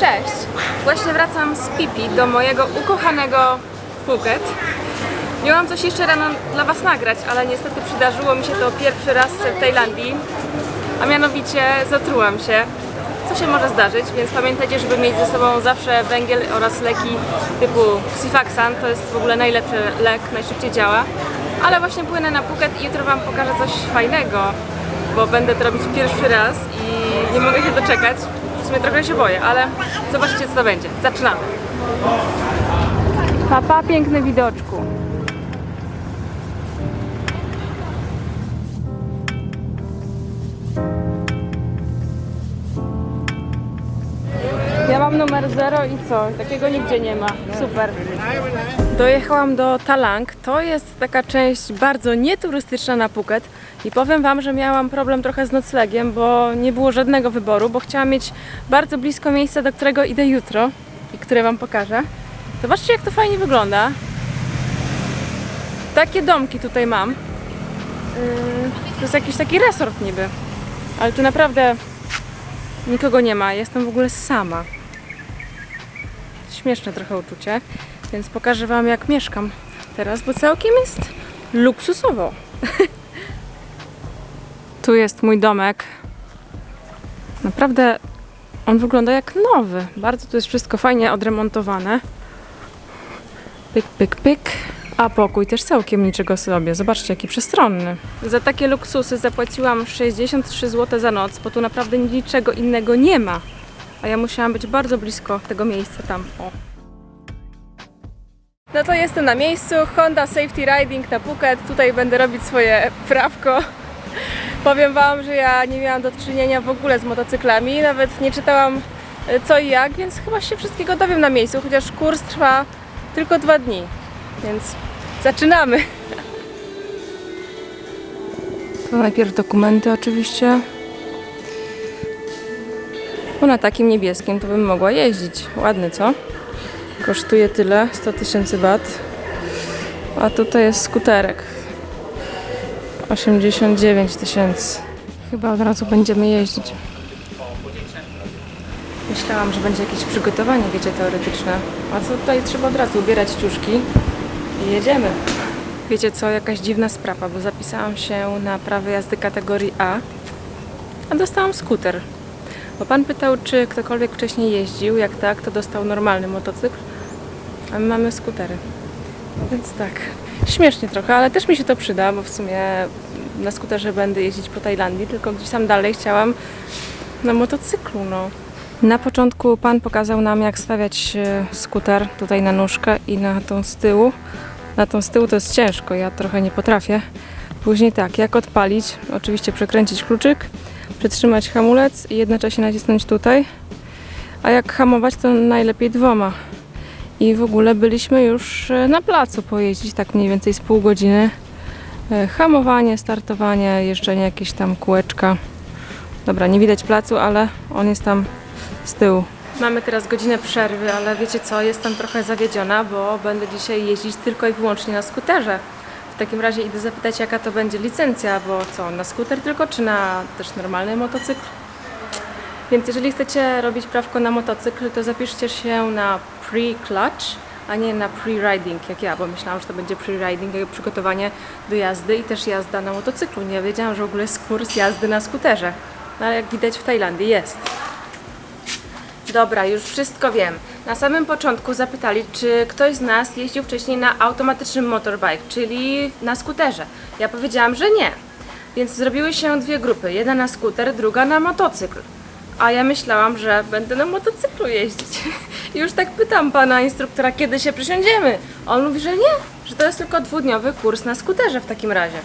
Cześć! Właśnie wracam z Pipi do mojego ukochanego Phuket. Miałam coś jeszcze rano dla Was nagrać, ale niestety przydarzyło mi się to pierwszy raz w Tajlandii, a mianowicie zatrułam się, co się może zdarzyć, więc pamiętajcie, żeby mieć ze sobą zawsze węgiel oraz leki typu Xifaxan, to jest w ogóle najlepszy lek, najszybciej działa. Ale właśnie płynę na Phuket i jutro Wam pokażę coś fajnego, bo będę to robić pierwszy raz i nie mogę się doczekać. W sumie trochę się boję, ale zobaczcie, co to będzie. Zaczynamy! Papa, piękny widoczku. Ja mam numer 0 i co? Takiego nigdzie nie ma. Super. Dojechałam do Talang. To jest taka część bardzo nieturystyczna na Phuket. I powiem Wam, że miałam problem trochę z noclegiem, bo nie było żadnego wyboru, bo chciałam mieć bardzo blisko miejsca, do którego idę jutro i które Wam pokażę. Zobaczcie, jak to fajnie wygląda. Takie domki tutaj mam. To jest jakiś taki resort niby. Ale tu naprawdę nikogo nie ma. Jestem w ogóle sama. Śmieszne trochę uczucie, więc pokażę Wam, jak mieszkam teraz, bo całkiem jest luksusowo. Tu jest mój domek. Naprawdę on wygląda jak nowy. Bardzo tu jest wszystko fajnie odremontowane. Pyk, pyk, pyk. A pokój też całkiem niczego sobie. Zobaczcie, jaki przestronny. Za takie luksusy zapłaciłam 63 zł za noc, bo tu naprawdę niczego innego nie ma. A ja musiałam być bardzo blisko tego miejsca tam. O. No to jestem na miejscu. Honda Safety Riding na Phuket. Tutaj będę robić swoje prawko. Powiem Wam, że ja nie miałam do czynienia w ogóle z motocyklami. Nawet nie czytałam co i jak, więc chyba się wszystkiego dowiem na miejscu. Chociaż kurs trwa tylko 2 dni. Więc zaczynamy! To najpierw dokumenty oczywiście. Bo na takim niebieskim to bym mogła jeździć. Ładny, co? Kosztuje tyle, 100 000 baht. A tutaj jest skuterek. 89 000. Chyba od razu będziemy jeździć. Myślałam, że będzie jakieś przygotowanie, wiecie, teoretyczne. A co tutaj trzeba od razu ubierać ciuszki i jedziemy. Wiecie co, jakaś dziwna sprawa, bo zapisałam się na prawo jazdy kategorii a dostałam skuter. Bo pan pytał, czy ktokolwiek wcześniej jeździł, jak tak, to dostał normalny motocykl, a my mamy skutery. Więc tak, śmiesznie trochę, ale też mi się to przyda, bo w sumie na skuterze będę jeździć po Tajlandii, tylko gdzieś tam dalej chciałam na motocyklu, no. Na początku pan pokazał nam, jak stawiać skuter tutaj na nóżkę i na tą z tyłu. Na tą z tyłu to jest ciężko, ja trochę nie potrafię. Później tak, jak odpalić, oczywiście przekręcić kluczyk, przytrzymać hamulec i jednocześnie nacisnąć tutaj. A jak hamować, to najlepiej 2. I w ogóle byliśmy już na placu pojeździć, tak mniej więcej z pół godziny. Hamowanie, startowanie, jeżdżenie jakieś tam kółeczka. Dobra, nie widać placu, ale on jest tam z tyłu. Mamy teraz godzinę przerwy, ale wiecie co, jestem trochę zawiedziona, bo będę dzisiaj jeździć tylko i wyłącznie na skuterze. W takim razie idę zapytać, jaka to będzie licencja, bo co, na skuter tylko, czy na też normalny motocykl? Więc jeżeli chcecie robić prawko na motocykl, to zapiszcie się na pre-clutch, a nie na pre-riding, jak ja, bo myślałam, że to będzie pre-riding, jak przygotowanie do jazdy i też jazda na motocyklu. Nie wiedziałam, że w ogóle jest kurs jazdy na skuterze. No ale jak widać, w Tajlandii jest. Dobra, już wszystko wiem. Na samym początku zapytali, czy ktoś z nas jeździł wcześniej na automatycznym motorbike, czyli na skuterze. Ja powiedziałam, że nie. Więc zrobiły się 2 grupy. Jedna na skuter, druga na motocykl. A ja myślałam, że będę na motocyklu jeździć. I już tak pytam pana instruktora, kiedy się przysiądziemy. On mówi, że nie, że to jest tylko 2-dniowy kurs na skuterze w takim razie.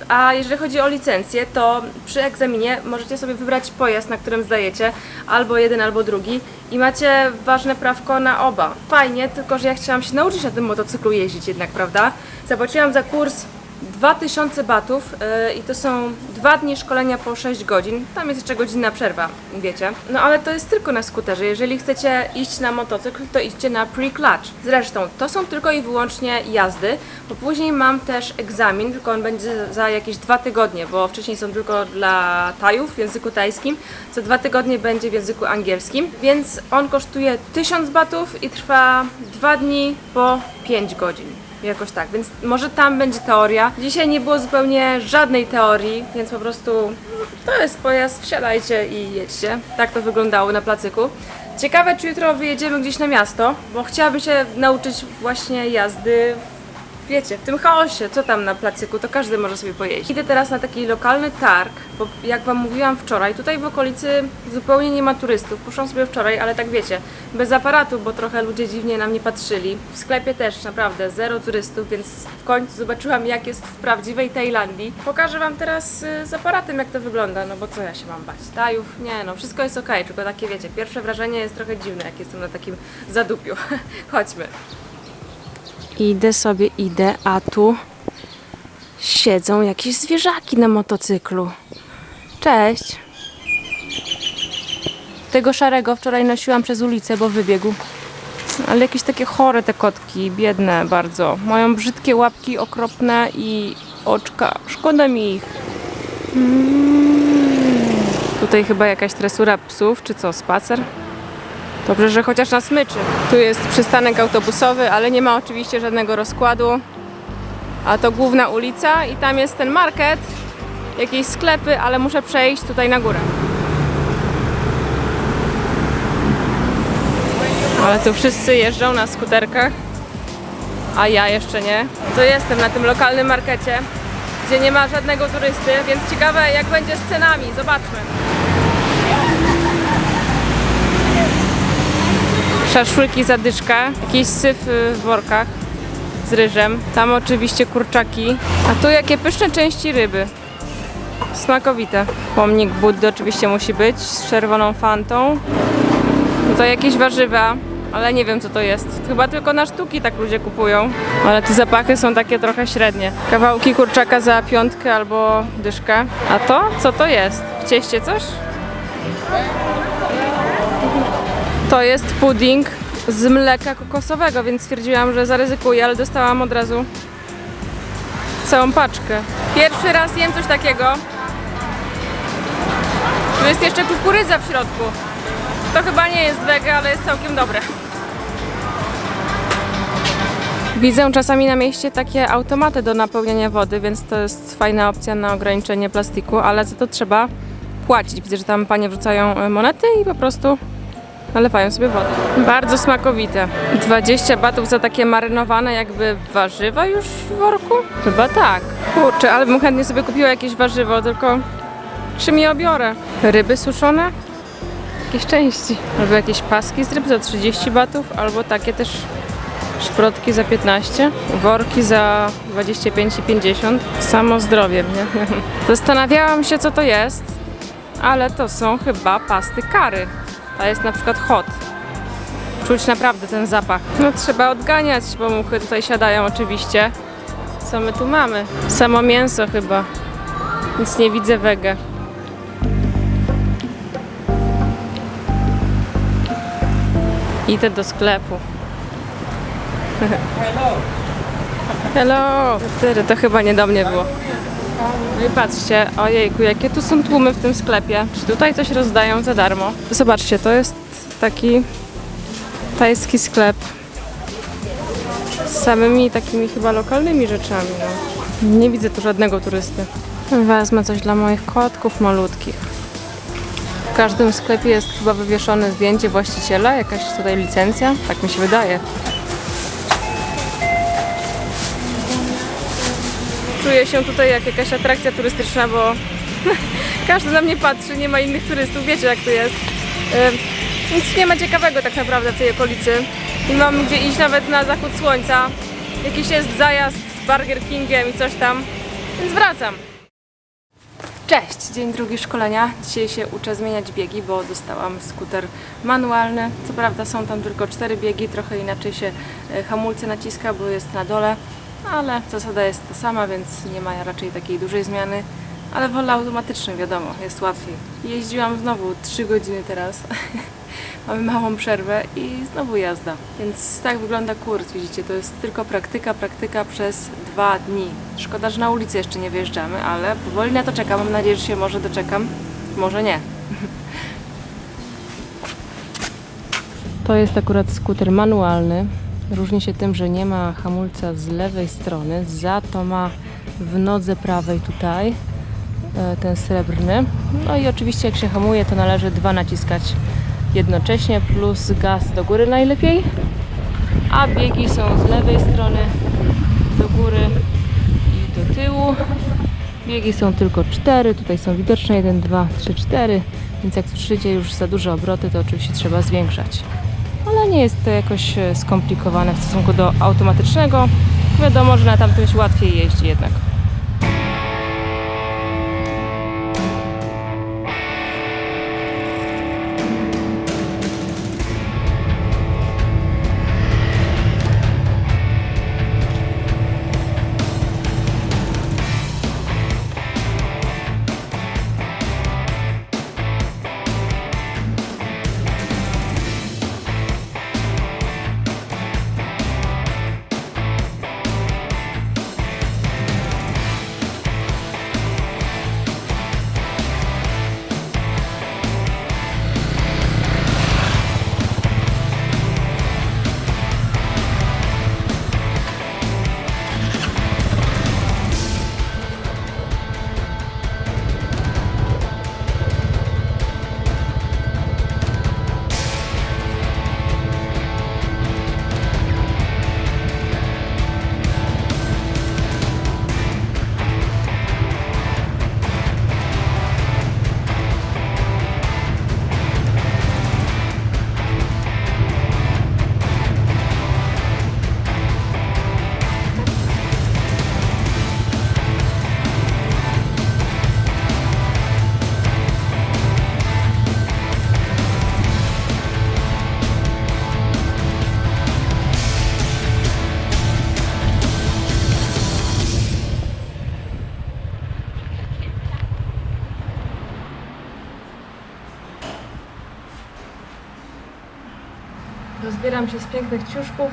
A jeżeli chodzi o licencję, to przy egzaminie możecie sobie wybrać pojazd, na którym zdajecie, albo jeden, albo drugi i macie ważne prawko na oba. Fajnie, tylko że ja chciałam się nauczyć na tym motocyklu jeździć jednak, prawda? Zapłaciłam za kurs 2000 batów i to są 2 dni szkolenia po 6 godzin. Tam jest jeszcze godzinna przerwa, wiecie. No ale to jest tylko na skuterze. Jeżeli chcecie iść na motocykl, to idźcie na pre-clutch. Zresztą to są tylko i wyłącznie jazdy, bo później mam też egzamin, tylko on będzie za jakieś 2 tygodnie, bo wcześniej są tylko dla Tajów w języku tajskim. Za 2 tygodnie będzie w języku angielskim, więc on kosztuje 1000 batów i trwa 2 dni po 5 godzin. Jakoś tak, więc może tam będzie teoria. Dzisiaj nie było zupełnie żadnej teorii, więc po prostu to jest pojazd, wsiadajcie i jedźcie. Tak to wyglądało na placyku. Ciekawe, czy jutro wyjedziemy gdzieś na miasto, bo chciałabym się nauczyć właśnie jazdy wiecie, w tym chaosie, co tam na placyku, to każdy może sobie pojeździć. Idę teraz na taki lokalny targ, bo jak wam mówiłam wczoraj, tutaj w okolicy zupełnie nie ma turystów. Poszłam sobie wczoraj, ale tak wiecie, bez aparatu, bo trochę ludzie dziwnie na mnie patrzyli. W sklepie też naprawdę zero turystów, więc w końcu zobaczyłam, jak jest w prawdziwej Tajlandii. Pokażę wam teraz z aparatem, jak to wygląda, no bo co ja się mam bać? Tajów? Nie no, wszystko jest okej, tylko takie wiecie, pierwsze wrażenie jest trochę dziwne, jak jestem na takim zadupiu. Chodźmy. Idę, a tu siedzą jakieś zwierzaki na motocyklu. Cześć! Tego szarego wczoraj nosiłam przez ulicę, bo wybiegł. Ale jakieś takie chore te kotki, biedne bardzo. Mają brzydkie łapki, okropne i oczka. Szkoda mi ich. Tutaj chyba jakaś tresura psów, czy co, spacer? Dobrze, że chociaż na smyczy. Tu jest przystanek autobusowy, ale nie ma oczywiście żadnego rozkładu. A to główna ulica i tam jest ten market, jakieś sklepy, ale muszę przejść tutaj na górę. Ale tu wszyscy jeżdżą na skuterkach, a ja jeszcze nie. To jestem na tym lokalnym markecie, gdzie nie ma żadnego turysty, więc ciekawe jak będzie z cenami. Zobaczmy. Szaszłyki za dyszkę, jakiś syf w workach z ryżem, tam oczywiście kurczaki, a tu jakie pyszne części ryby, smakowite. Pomnik Buddy oczywiście musi być z czerwoną fantą, tutaj jakieś warzywa, ale nie wiem co to jest, chyba tylko na sztuki tak ludzie kupują, ale te zapachy są takie trochę średnie. Kawałki kurczaka za 5 albo dyszkę, a to? Co to jest? W cieście coś? To jest pudding z mleka kokosowego, więc stwierdziłam, że zaryzykuję, ale dostałam od razu całą paczkę. Pierwszy raz jem coś takiego. Tu jest jeszcze kukurydza w środku. To chyba nie jest wege, ale jest całkiem dobre. Widzę czasami na mieście takie automaty do napełniania wody, więc to jest fajna opcja na ograniczenie plastiku, ale za to trzeba płacić. Widzę, że tam panie wrzucają monety i po prostu nalewają sobie wodę. Bardzo smakowite. 20 batów za takie marynowane jakby warzywa już w worku? Chyba tak. Kurczę, ale bym chętnie sobie kupiła jakieś warzywo, tylko czym je obiorę? Ryby suszone? Jakieś części. Albo jakieś paski z ryb za 30 batów, albo takie też szprotki za 15, worki za 25 i 50. Samo zdrowie, nie? Zastanawiałam się co to jest, ale to są chyba pasty curry. A jest na przykład hot. Czuć naprawdę ten zapach. No trzeba odganiać, bo muchy tutaj siadają oczywiście. Co my tu mamy? Samo mięso chyba. Nic nie widzę wege. Idę do sklepu. Hello! To chyba nie do mnie było. No i patrzcie, ojejku, jakie tu są tłumy w tym sklepie. Czy tutaj coś rozdają za darmo? Zobaczcie, to jest taki tajski sklep z samymi takimi chyba lokalnymi rzeczami. No. Nie widzę tu żadnego turysty. Wezmę coś dla moich kotków malutkich. W każdym sklepie jest chyba wywieszone zdjęcie właściciela, jakaś tutaj licencja, tak mi się wydaje. Czuję się tutaj jak jakaś atrakcja turystyczna, bo każdy na mnie patrzy, nie ma innych turystów, wiecie jak to jest. Nic nie ma ciekawego tak naprawdę w tej okolicy. Nie mam gdzie iść nawet na zachód słońca. Jakiś jest zajazd z Burger Kingiem i coś tam, więc wracam. Cześć! Dzień drugi szkolenia. Dzisiaj się uczę zmieniać biegi, bo dostałam skuter manualny. Co prawda są tam tylko 4 biegi, trochę inaczej się hamulce naciska, bo jest na dole. ale zasada jest ta sama, więc nie ma raczej takiej dużej zmiany. Ale wolę automatyczny, wiadomo, jest łatwiej. Jeździłam znowu 3 godziny teraz. Mamy małą przerwę i znowu jazda. Więc tak wygląda kurs, widzicie, to jest tylko praktyka przez 2 dni. Szkoda, że na ulicę jeszcze nie wyjeżdżamy, ale powoli na to czekam. Mam nadzieję, że się może doczekam, może nie. To jest akurat skuter manualny. Różni się tym, że nie ma hamulca z lewej strony, za to ma w nodze prawej tutaj ten srebrny. No i oczywiście jak się hamuje, to należy 2 naciskać jednocześnie, plus gaz do góry najlepiej, a biegi są z lewej strony do góry i do tyłu. Biegi są tylko 4, tutaj są widoczne 1, 2, 3, 4, więc jak słyszycie już za duże obroty, to oczywiście trzeba zwiększać. Ale nie jest to jakoś skomplikowane w stosunku do automatycznego. Wiadomo, że na tamtym się łatwiej jeździ jednak. Rozbieram się z pięknych ciuszków,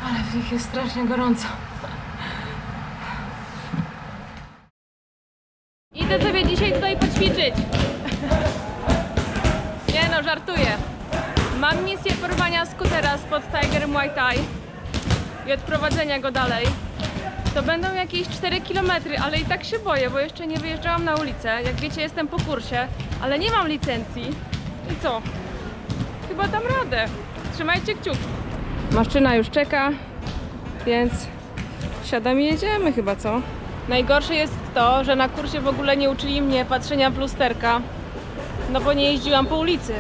ale w nich jest strasznie gorąco. Idę sobie dzisiaj tutaj poćwiczyć. Nie no, żartuję. Mam misję porwania skutera spod Tigerem Muay Thai i odprowadzenia go dalej. To będą jakieś 4 km, ale i tak się boję, bo jeszcze nie wyjeżdżałam na ulicę. Jak wiecie, jestem po kursie, ale nie mam licencji. I co? Chyba dam radę. Trzymajcie kciuki. Maszyna już czeka, więc siadam i jedziemy chyba, co? Najgorsze jest to, że na kursie w ogóle nie uczyli mnie patrzenia w lusterka, no bo nie jeździłam po ulicy.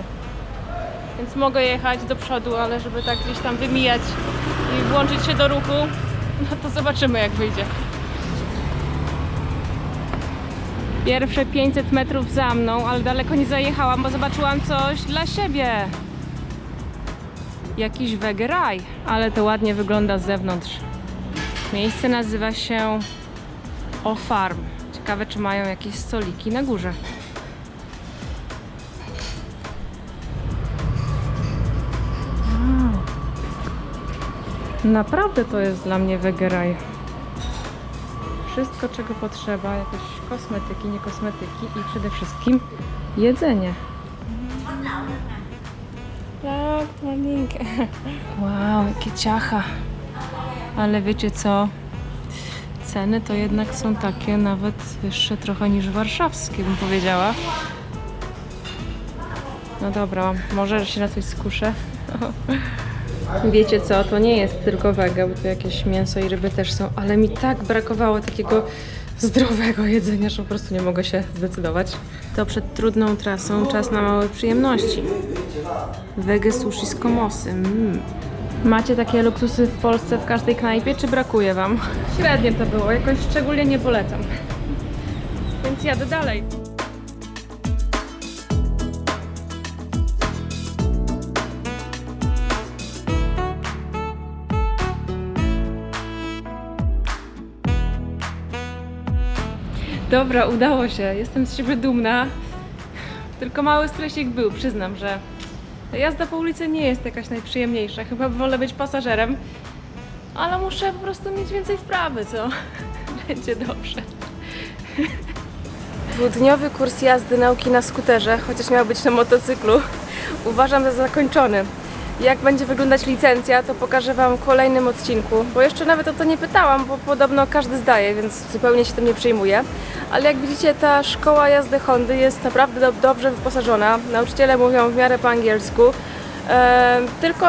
Więc mogę jechać do przodu, ale żeby tak gdzieś tam wymijać i włączyć się do ruchu, no to zobaczymy, jak wyjdzie. Pierwsze 500 metrów za mną, ale daleko nie zajechałam, bo zobaczyłam coś dla siebie. Jakiś wegeraj, ale to ładnie wygląda z zewnątrz. Miejsce nazywa się O Farm. Ciekawe, czy mają jakieś stoliki na górze. Naprawdę to jest dla mnie wegeraj. Wszystko, czego potrzeba, jakieś kosmetyki, nie kosmetyki i przede wszystkim jedzenie. Tak, malinkę. Wow, jakie ciacha. Ale wiecie co? Ceny to jednak są takie nawet wyższe trochę niż warszawskie, bym powiedziała. No dobra, może się na coś skuszę. Wiecie co? To nie jest tylko wege, bo tu jakieś mięso i ryby też są, ale mi tak brakowało takiego zdrowego jedzenia, że po prostu nie mogę się zdecydować. To przed trudną trasą czas na małe przyjemności. Wege sushi z komosy. Macie takie luksusy w Polsce w każdej knajpie, czy brakuje wam? Średnie to było, jakoś szczególnie nie polecam. Więc jadę dalej. Dobra, udało się. Jestem z siebie dumna. Tylko mały stresik był, przyznam, że jazda po ulicy nie jest jakaś najprzyjemniejsza. Chyba wolę być pasażerem, ale muszę po prostu mieć więcej wprawy, co? Będzie dobrze. Dwudniowy kurs jazdy nauki na skuterze, chociaż miał być na motocyklu, uważam za zakończony. Jak będzie wyglądać licencja, to pokażę Wam w kolejnym odcinku, bo jeszcze nawet o to nie pytałam, bo podobno każdy zdaje, więc zupełnie się tym nie przejmuję. Ale jak widzicie, ta szkoła jazdy Hondy jest naprawdę dobrze wyposażona. Nauczyciele mówią w miarę po angielsku, tylko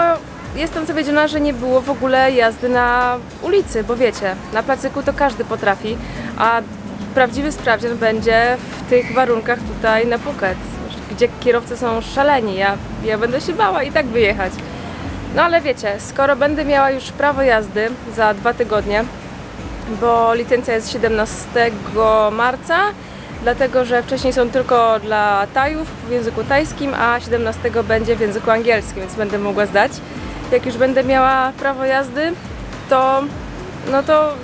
jestem zawiedziona, że nie było w ogóle jazdy na ulicy, bo wiecie, na placyku to każdy potrafi, a prawdziwy sprawdzian będzie w tych warunkach tutaj na Phuket, gdzie kierowcy są szaleni. Ja będę się bała i tak wyjechać. No ale wiecie, skoro będę miała już prawo jazdy za 2 tygodnie, bo licencja jest 17 marca, dlatego że wcześniej są tylko dla Tajów w języku tajskim, a 17 będzie w języku angielskim, więc będę mogła zdać. Jak już będę miała prawo jazdy, to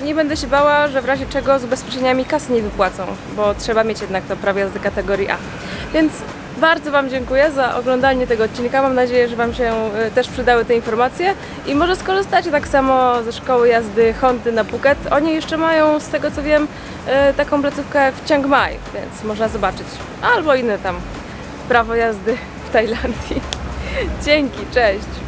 nie będę się bała, że w razie czego z ubezpieczeniami kasy nie wypłacą, bo trzeba mieć jednak to prawo jazdy kategorii A. Więc bardzo Wam dziękuję za oglądanie tego odcinka. Mam nadzieję, że Wam się też przydały te informacje i może skorzystacie tak samo ze szkoły jazdy Hondy na Phuket. Oni jeszcze mają, z tego co wiem, taką placówkę w Chiang Mai, więc można zobaczyć. Albo inne tam prawo jazdy w Tajlandii. Dzięki, cześć!